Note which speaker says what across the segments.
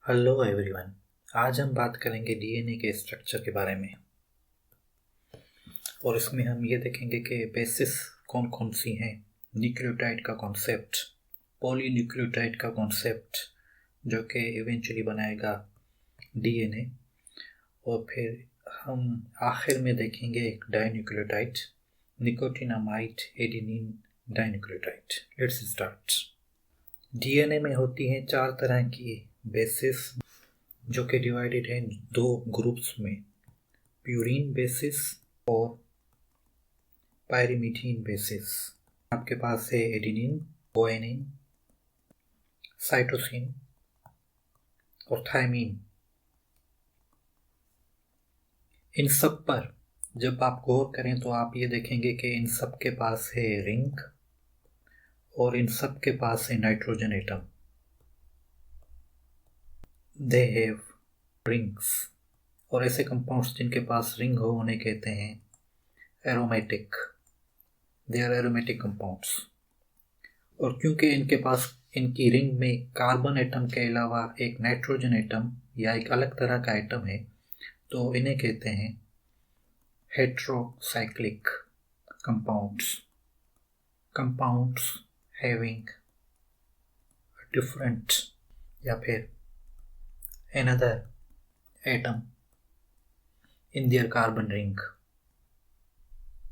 Speaker 1: Hello everyone. आज हम बात करेंगे डीएनए के स्ट्रक्चर के बारे में और इसमें हम ये देखेंगे कि बेसिस कौन कौन सी हैं, न्यूक्लियोटाइड का कॉन्सेप्ट, पॉलीन्यूक्लियोटाइड का कॉन्सेप्ट जो कि इवेंचुअली बनाएगा डीएनए, और फिर हम आखिर में देखेंगे एक dinucleotide, nicotinamide adenine dinucleotide. Let's start. DNA में होती हैं 4 तरह की बेसिस जो कि डिवाइडेड है 2 ग्रुप्स में, प्यूरीन बेसिस और पायरीमिथीन बेसिस। आपके पास है एडेनिन, गुआनिन, साइटोसिन और थायमीन। इन सब पर जब आप गौर करें तो आप ये देखेंगे कि इन सब के पास है रिंग और इन सब के पास है nitrogen atom. They have rings, और ऐसे कंपाउंड्स जिनके पास रिंग हो उन्हें कहते हैं aromatic. They are aromatic compounds. और क्योंकि इनके पास इनकी रिंग में कार्बन एटम के अलावा एक नाइट्रोजन एटम या एक अलग तरह का एटम है, तो इन्हें कहते हैं heterocyclic compounds. Compounds having different या फिर another atom in their carbon ring।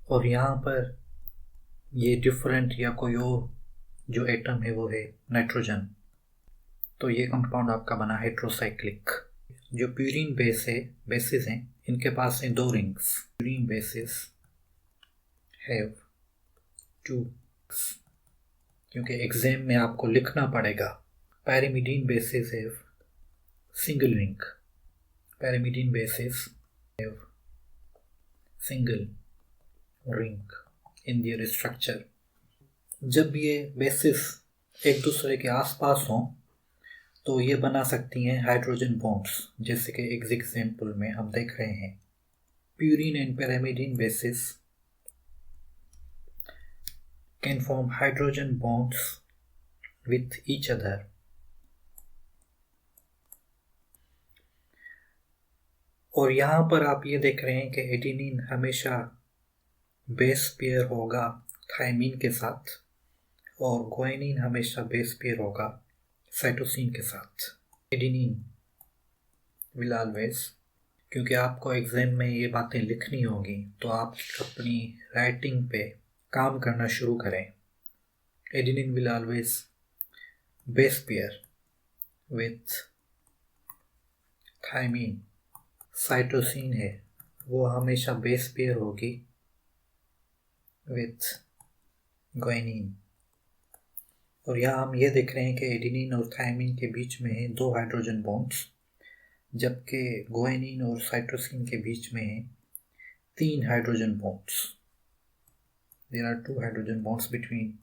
Speaker 1: और यहाँ पर ये डिफरेंट या कोई और जो एटम है वो है नाइट्रोजन, तो ये कंपाउंड आपका बना हेट्रोसाइक्लिक। जो प्यूरीन बेसिस हैं इनके पास हैं 2 rings. Purine basis have 2 rings, क्योंकि एग्जाम में आपको लिखना पड़ेगा। Pyrimidine basis have single ring। Pyrimidine bases have single ring in their structure। जब ये बेसिस एक दूसरे के आसपास हों तो ये बना सकती हैं हाइड्रोजन बॉन्ड्स, जैसे कि एक एग्जाम्पल में हम देख रहे हैं। Purine and pyrimidine bases can form hydrogen bonds with each other। और यहाँ पर आप ये देख रहे हैं कि एडेनिन हमेशा बेस पेयर होगा थायमीन के साथ और गुआनिन हमेशा बेस पेयर होगा साइटोसिन के साथ। एडेनिन विल ऑलवेज, क्योंकि आपको एग्जाम में ये बातें लिखनी होगी तो आप अपनी राइटिंग पे काम करना शुरू करें। Adenine will always base pair with thymine. Cytosine है वो हमेशा बेस पेयर होगी विथ गुआनिन। और यहाँ हम ये देख रहे हैं कि एडेनिन और थायमीन के बीच में है 2 हाइड्रोजन बॉन्ड्स, जबकि गुआनिन और साइटोसिन के बीच में है 3 hydrogen bonds. There are 2 hydrogen bonds between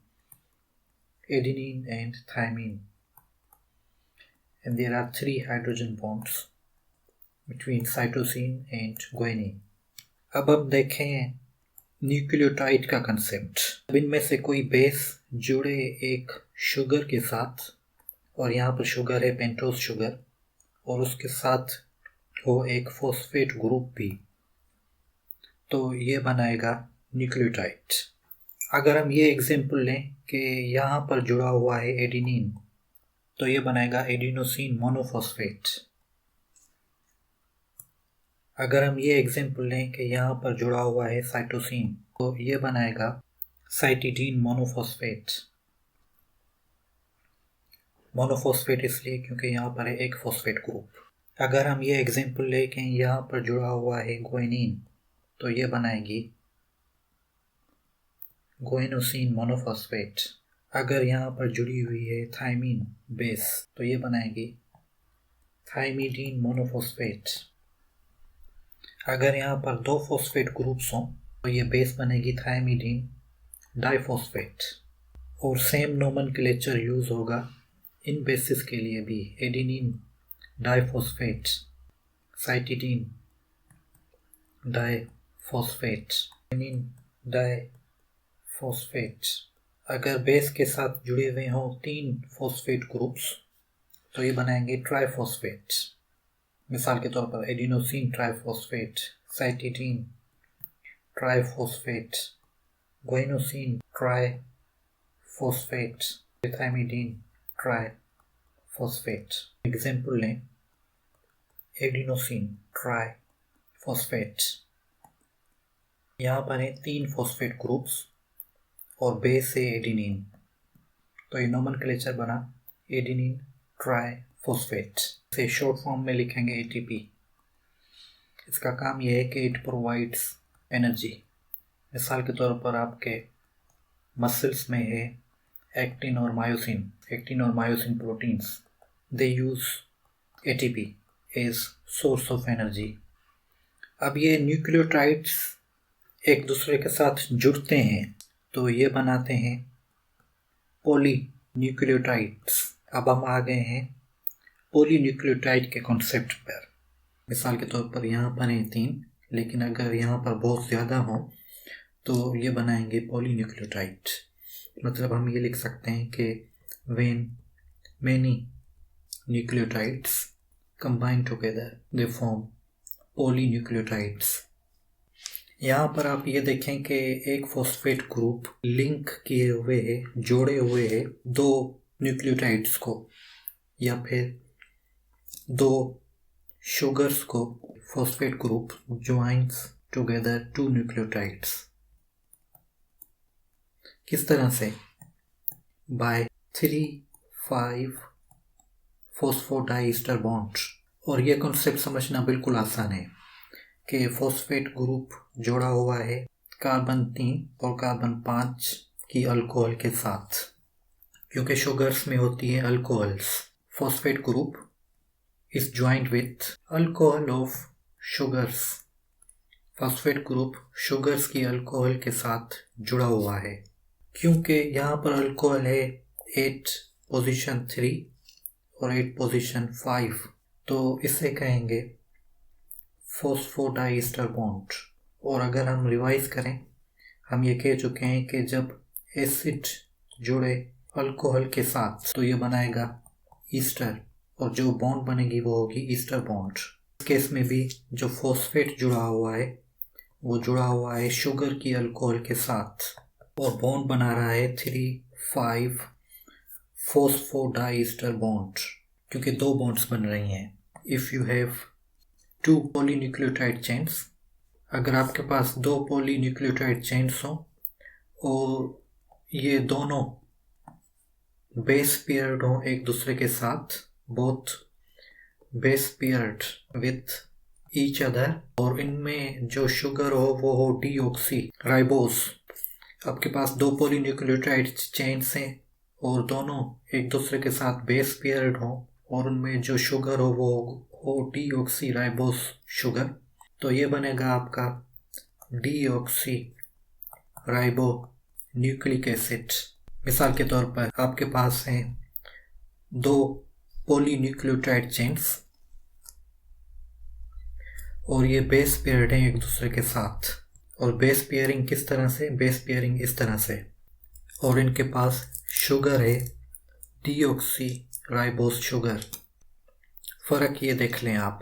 Speaker 1: adenine and thymine and there are 3 hydrogen bonds between cytosine and guanine। अब हम देखें न्यूक्लियोटाइड का कंसेप्ट। अब इनमें से कोई बेस जुड़े एक शुगर के साथ, और यहाँ पर शुगर है पेंटोज शुगर, और उसके साथ हो एक फॉस्फेट ग्रुप भी, तो ये बनाएगा न्यूक्लियोटाइड। अगर हम ये एग्जाम्पल लें कि यहाँ पर जुड़ा हुआ है एडेनिन, तो ये बनाएगा एडिनोसिन मोनोफॉस्फेट। अगर हम ये एग्जाम्पल लें कि यहाँ पर जुड़ा हुआ है साइटोसिन, तो ये बनाएगा साइटिडीन मोनोफॉस्फेट। मोनोफॉस्फेट इसलिए क्योंकि यहाँ पर है एक फॉस्फेट ग्रुप। अगर हम ये एग्जाम्पल लें कि यहाँ पर जुड़ा हुआ है गुआनिन, तो ये बनाएगी गुआनोसिन मोनोफॉस्फेट। अगर यहाँ पर जुड़ी हुई है थायमीन बेस, तो ये बनाएगी थायमिडीन मोनोफॉस्फेट। अगर यहाँ पर 2 फॉस्फेट ग्रुप्स हों तो ये बेस बनेगी थायमिडीन डाइफॉस्फेट। और सेम नोमेनक्लेचर यूज़ होगा इन बेसिस के लिए भी, adenine diphosphate, cytidine diphosphate, adenine diphosphate. अगर बेस के साथ जुड़े हुए हों 3 फॉस्फेट ग्रुप्स तो ये बनाएंगे ट्राइफॉस्फेट। मिसाल के तौर पर adenosine triphosphate, cytidine triphosphate, guanosine triphosphate, thymidine triphosphate. Example लें, एडिनोसिन ट्राइफॉस्फेट, यहाँ पर है 3 फॉस्फेट ग्रुप्स और बेस है एडिनिन, तो ये नोमेनक्लेचर बना एडिनिन ट्राइफॉस्फेट। इसे शॉर्ट फॉर्म में लिखेंगे ATP। इसका काम यह है कि इट प्रोवाइड्स एनर्जी। मिसाल के तौर पर आपके मसल्स में है एक्टिन और myosin proteins, they use ATP as source of energy. अब ये न्यूक्लियोटाइड्स एक दूसरे के साथ जुड़ते हैं तो ये बनाते हैं पॉलीन्यूक्लियोटाइड्स। अब हम आ गए हैं पॉलीन्यूक्लियोटाइड के कॉन्सेप्ट पर। मिसाल के तौर पर यहाँ पर हैं 3, लेकिन अगर यहाँ पर बहुत ज़्यादा हो तो ये बनाएंगे पॉलीन्यूक्लियोटाइड। मतलब हम ये लिख सकते हैं कि when many nucleotides combine together they form polynucleotides। यहाँ पर आप ये देखें कि एक फॉस्फेट ग्रुप लिंक किए हुए है, जोड़े हुए है 2 न्यूक्लियोटाइड्स को, या फिर 2 शुगर्स को। Phosphate group joins together 2 nucleotides. किस तरह से? By 3,5 phosphodiester bond. और ये कॉन्सेप्ट समझना बिल्कुल आसान है कि फॉस्फेट ग्रुप जोड़ा हुआ है कार्बन 3 और कार्बन 5 की अल्कोहल के साथ, क्योंकि शुगर्स में होती है alcohols. Phosphate group is joint with alcohol of sugars. Phosphate group sugars की अल्कोहल के साथ जुड़ा हुआ है। क्योंकि यहाँ पर अल्कोहल है 8 पोजीशन 3 और 8 पोजीशन 5, तो इसे कहेंगे फॉस्फोडाइस्टर बॉन्ड। और अगर हम रिवाइज करें, हम ये कह चुके हैं कि जब एसिड जुड़े अल्कोहल के साथ तो ये बनाएगा ईस्टर, और जो बॉन्ड बनेगी वो होगी ईस्टर बॉन्ड। इस केस में भी जो फॉस्फेट जुड़ा हुआ है वो जुड़ा हुआ है शुगर की अल्कोहल के साथ और बॉन्ड बना रहा है 3,5 फॉस्फोडाइस्टर बॉन्ड, क्योंकि 2 बॉन्ड्स बन रही हैं। If you have 2 polynucleotide chains, अगर आपके पास 2 पॉलीन्यूक्लियोटाइड चेन्स हो और ये दोनों बेस पेयर्ड हो एक दूसरे के साथ, both base paired with each other, और इनमें जो शुगर हो वो हो डीऑक्सी राइबोस। आपके पास 2 पॉलीन्यूक्लियोटाइड चेन्स हैं और दोनों एक दूसरे के साथ बेस पेयर्ड हो और उनमें जो शुगर हो वो हो डीऑक्सी राइबोस शुगर, तो ये बनेगा आपका डीऑक्सी राइबो न्यूक्लिक एसिड। मिसाल के तौर पर आपके पास हैं 2 पॉलीन्यूक्लियोटाइड चेन्स और ये बेस पेयर्ड हैं एक दूसरे के साथ। और बेस पेयरिंग किस तरह से? बेस पेयरिंग इस तरह से, और इनके पास शुगर है डीऑक्सी राइबोस शुगर। फ़र्क ये देख लें आप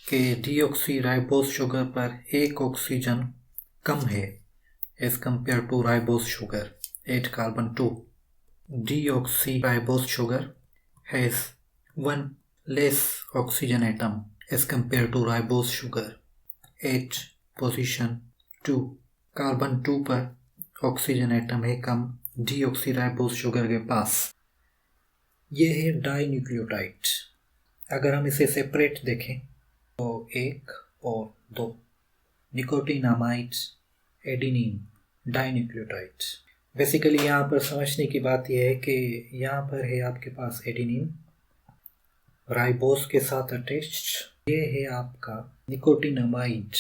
Speaker 1: कि डीऑक्सी राइबोस शुगर पर एक ऑक्सीजन कम है as compare to ribose sugar 8 carbon 2। Deoxyribose sugar has 1 less oxygen atom as compare to ribose sugar 8 position 2। Carbon 2 पर ऑक्सीजन एटम है कम डीऑक्सी राइबोस शुगर के पास। ये है डाइन्यूक्लियोटाइड। अगर हम इसे सेपरेट देखें तो 1 और 2 निकोटिनामाइड एडिनिन डाइन्यूक्लियोटाइड। बेसिकली यहाँ पर समझने की बात यह है कि यहाँ पर है आपके पास एडिनिन राइबोस के साथ अटैच्ड। ये है आपका निकोटिनामाइड,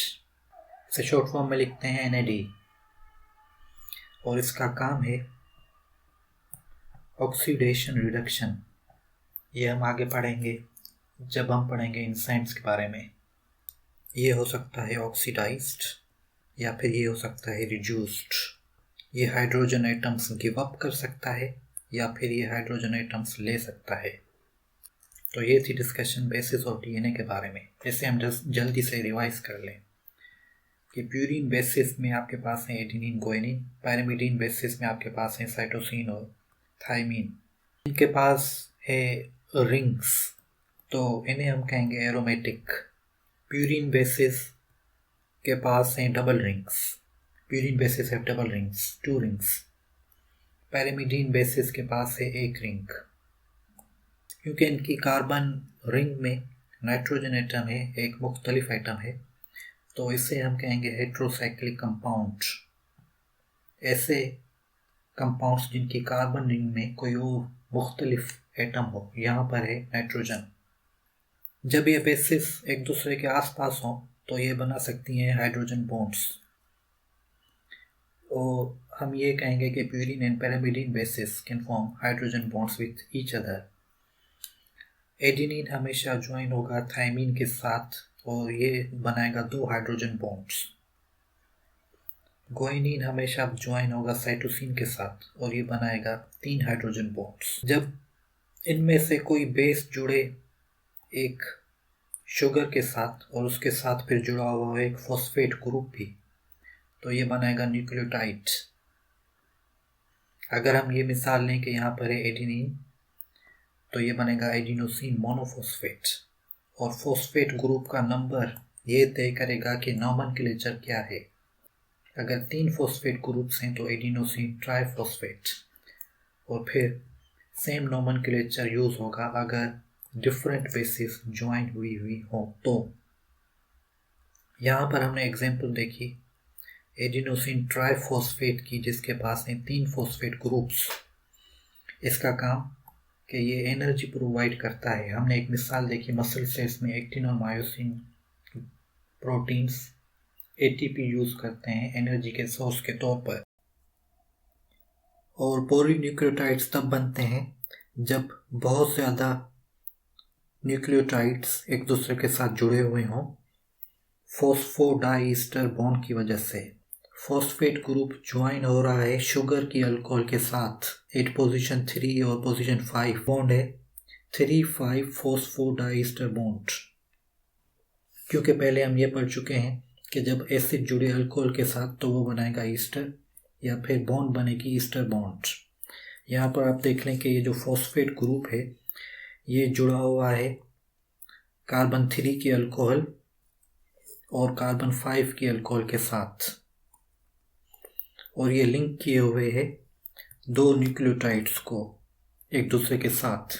Speaker 1: इसे शॉर्ट फॉर्म में लिखते हैं NAD, और इसका काम है ऑक्सीडेशन रिडक्शन। ये हम आगे पढ़ेंगे जब हम पढ़ेंगे एंजाइम्स के बारे में। ये हो सकता है ऑक्सीडाइज्ड या फिर ये हो सकता है रिड्यूस्ड। ये हाइड्रोजन एटम्स गिव अप कर सकता है या फिर ये हाइड्रोजन एटम्स ले सकता है। तो ये थी डिस्कशन बेसिस ऑफ डीएनए के बारे में। जैसे हम जल्दी से रिवाइज कर लें कि प्यूरिन बेसिस में आपके पास है एडेनिन गुआनिन, पैरामिडीन बेसिस में आपके पास है साइटोसिन और थायमीन। इनके पास है रिंग्स, तो इन्हें हम कहेंगे एरोमेटिक। प्यूरिन बेसिस के पास हैं डबल रिंग्स, प्यूरिन बेसिस है double rings, 2 rings. Pyrimidine basis के पास है 1 रिंग। क्योंकि इनकी कार्बन रिंग में नाइट्रोजन एटम है, एक मुख्तलिफ एटम है, तो इसे हम कहेंगे हेट्रोसाइक्लिक कंपाउंड। ऐसे कंपाउंड्स जिनकी कार्बन रिंग में कोई और मुख्तलिफ एटम हो, यहाँ पर है नाइट्रोजन। जब ये बेसिस एक दूसरे के आसपास हों तो ये बना सकती हैं हाइड्रोजन बॉन्ड्स, और हम ये कहेंगे कि purine and pyrimidine basis can form hydrogen bonds with each other. Adenine हमेशा ज्वाइन होगा थायमीन के साथ और ये बनाएगा 2 हाइड्रोजन बॉन्ड्स। गुआनिन हमेशा ज्वाइन होगा साइटोसिन के साथ और ये बनाएगा 3 हाइड्रोजन बॉन्ड्स। जब इनमें से कोई बेस जुड़े एक शुगर के साथ और उसके साथ फिर जुड़ा हुआ एक फॉस्फेट ग्रुप भी, तो ये बनाएगा न्यूक्लियोटाइड। अगर हम ये मिसाल लें कि यहाँ पर है एडेनिन, तो ये बनेगा एडिनोसिन मोनोफॉस्फेट, और फॉस्फेट ग्रुप का नंबर ये तय करेगा कि नॉमेनक्लेचर क्या है। अगर 3 फॉस्फेट ग्रुप्स हैं तो एडिनोसिन ट्राइफॉस्फेट, और फिर सेम नॉमेनक्लेचर यूज होगा अगर डिफरेंट बेसिस ज्वाइन हुई हो। तो यहाँ पर हमने एग्जांपल देखी एडिनोसिन ट्राइफॉस्फेट की, जिसके पास है 3 फॉस्फेट ग्रुप्स। इसका काम कि ये एनर्जी प्रोवाइड करता है। हमने एक मिसाल देखी मसल सेल्स में एक्टिन और मायोसिन प्रोटीन्स एटीपी यूज करते हैं एनर्जी के सोर्स के तौर पर। और पॉलीन्यूक्लियोटाइड्स तब बनते हैं जब बहुत ज़्यादा न्यूक्लियोटाइड्स एक दूसरे के साथ जुड़े हुए हों फॉस्फोडाइस्टर बॉन्ड की वजह से। फॉस्फेट ग्रुप ज्वाइन हो रहा है शुगर की अल्कोहल के साथ। एट पोजीशन 3 और पोजीशन 5 बॉन्ड है 3,5 फॉस्फोडाइस्टर बॉन्ड। क्योंकि पहले हम ये पढ़ चुके हैं कि जब एसिड जुड़े अल्कोहल के साथ तो वो बनाएगा ईस्टर, या फिर बॉन्ड बनेगी ईस्टर बॉन्ड। यहाँ पर आप देख लें कि ये जो फॉस्फेट ग्रुप है ये जुड़ा हुआ है कार्बन 3 की अल्कोहल और कार्बन 5 की अल्कोहल के साथ, और ये लिंक किए हुए हैं 2 न्यूक्लियोटाइड्स को एक दूसरे के साथ।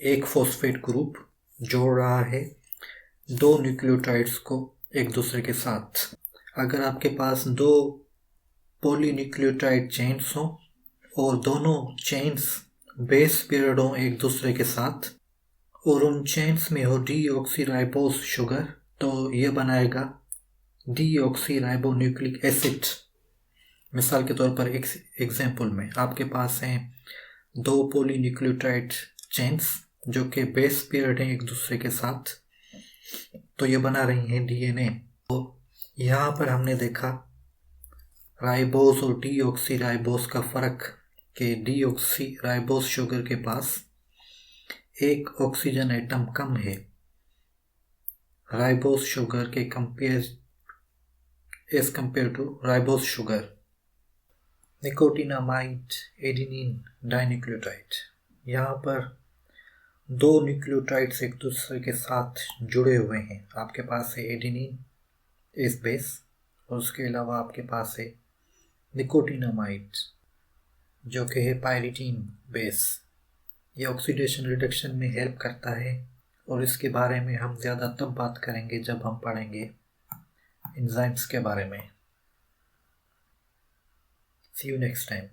Speaker 1: एक फॉस्फेट ग्रुप जोड़ रहा है 2 न्यूक्लियोटाइड्स को एक दूसरे के साथ। अगर आपके पास 2 पॉलीन्यूक्लियोटाइड चेन्स हों और दोनों चेन्स बेस पेयर्ड हों एक दूसरे के साथ, और उन चेन्स में हो डीऑक्सीराइबोस शुगर, तो ये बनाएगा डीऑक्सीराइबोन्यूक्लिक एसिड। मिसाल के तौर पर एक एग्जाम्पल में आपके पास हैं 2 पॉलीन्यूक्लियोटाइड चेन्स जो कि बेस पेयर्ड हैं एक दूसरे के साथ, तो ये बना रही हैं डीएनए। तो यहाँ पर हमने देखा राइबोस और डीऑक्सीराइबोस का फ़र्क कि डीऑक्सीराइबोस शुगर के पास एक ऑक्सीजन एटम कम है राइबोस शुगर के as compare to ribose sugar. Nicotinamide adenine dinucleotide, यहाँ पर 2 न्यूक्लियोटाइड्स एक दूसरे के साथ जुड़े हुए हैं। आपके पास है एडेनिन इस बेस, और उसके अलावा आपके पास है निकोटिनामाइड जो कि है पायरिटीन बेस। ये ऑक्सीडेशन रिडक्शन में हेल्प करता है, और इसके बारे में हम ज़्यादा तब बात करेंगे जब हम पढ़ेंगे एंजाइम्स के बारे में। See you next time.